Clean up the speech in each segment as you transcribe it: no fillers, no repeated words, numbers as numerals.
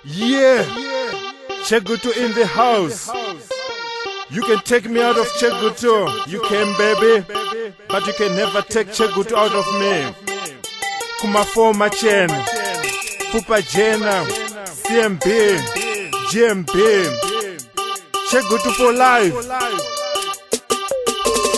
Yeah, Chegutu in the house. You can take me out of Chegutu, you can baby, but you can never take Chegutu out of me. Kumafo Machen, Pupa Jena, CMB, GMB, Chegutu for life.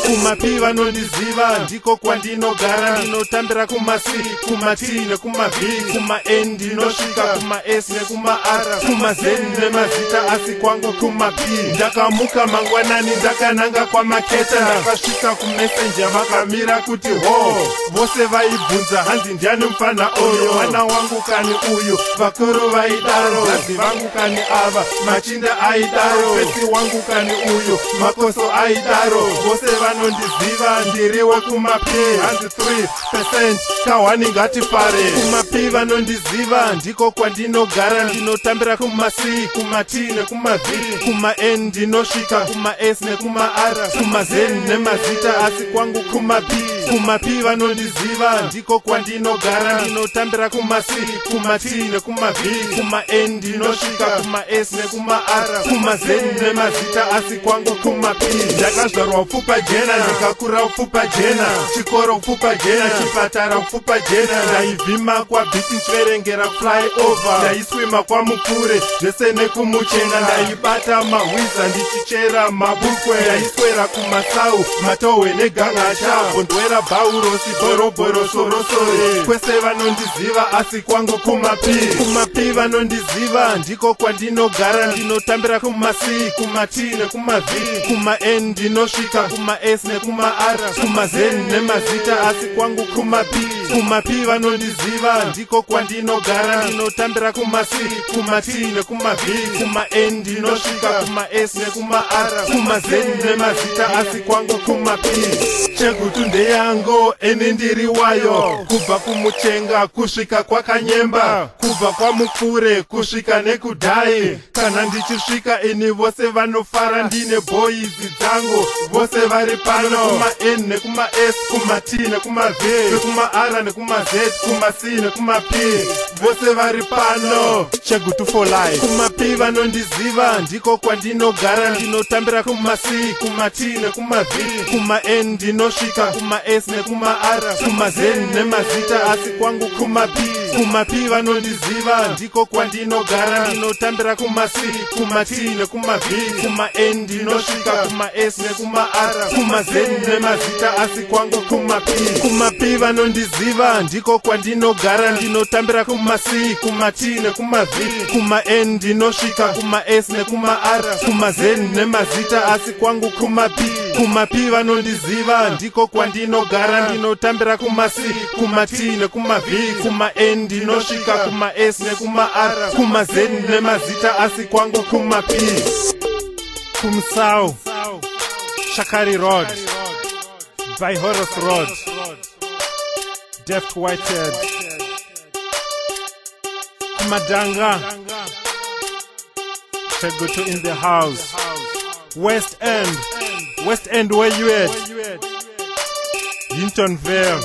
Kumapiva nondiziva ndiko kwandinogara ndinotambira kumasi kumati nekumavi kuma-N ndinosvika kuma-S nekuma-R kuma-Z nemazita asi kwangu kuma-P ndakamuka mangwanani ndakananga kwamaketa ndakasvika kumessenger vakamira kuti ho vose vaibvunza hanzi ndiani mufana oyo mwana wangu kani uyu vakuru vaidaro vadzi vangu kani ava machinda aidaro pesi wangu kani uyu makoso aidaro vose vanondiziva ndiriwe kuma-P hanzi 3% kahwani ngatifare kuma-P vanondiziva ndiko kwandinogara ndinotambira kuma-C kuma-T nekuma-V kuma-N ndinosvika kuma-S nekuma-R kuma-Z nemazita asi kwangu kuma-P kuma-P vanondiziva ndiko kwandinogara ndinotambira kuma-C kuma-T nekuma-V kuma-N ndinosvika kuma-S nekuma-R kuma-Z nemazita asi kwangu kuma-P ndakazvarwa upfupa jena ndikakura upfupa jena chikoro upfupa jena chipatara upfupa jena ndaivhima kwabhiti nchverengera flyover ndaiswima kwamukure zvese nekumuchenga ndaibata mahwiza ndichichera mabukwe ndaiswera kumasau matohwe negangasha bondwera bhaurosi bhorobhoro sorosore kwese vanondiziva asi kwangu kuma-P kuma-P vanondiziva ndiko kwandinogara ndinotambira kuma-C kuma-T nekuma-V kuma-N ndinosvika kuma-S nekuma-R kuma-Z nemazita asi kwangu kuma-P kuma-P vanondiziva ndiko kwandinogara ndinotambira kuma-C kuma-T nekuma-V kuma-N ndinosvika kuma-S nekuma-R kuma-Z nemazita asi kwangu kuma-P Chegutu ndeyango eni ndiri wayo kubva kumuchenga kusvika kwakanyemba kubva kwamukure kusvika nekudhai kana ndichisvika eni vose vanofara ndine boyizi dzangu vose vari pano kuma-N nekuma-S kuma-T nekuma-V nekuma-R nekuma-Z kuma-C nekuma-P vose vari pano Chegutu for life kuma-P vanondiziva ndiko kwandinogara ndinotambira kuma-C kuma-T nekuma-V kuma-N ndinosvika kuma-S nekuma-R kuma-Z nemazita asi kwangu kuma-P kuma-P vanondiziva ndiko kwandinogara ndinotambira kuma-C kuma-T nekuma-V kuma-N ndinosvika kuma-S nekuma-R kuma-Z nemazita asi kwangu kuma-P kuma-P vanondiziva ndiko kwandinogara ndinotambira kuma-C kuma-T nekuma-V kuma-N ndinosvika kuma-S nekuma-R kuma-Z nemazita asi kwangu kuma-P kuma-P vanondiziva ndiko kwandinogara ndinotambira kuma-C kuma-T nekuma-V kuma-N ndinosvika kuma-S nekuma-R kuma-Z nemazita asi kwangu kuma-P Kumsau Shakari Road by Horus Road Deft Whitehead Kumadanga Chegutu in the house West End where you at? Hintonville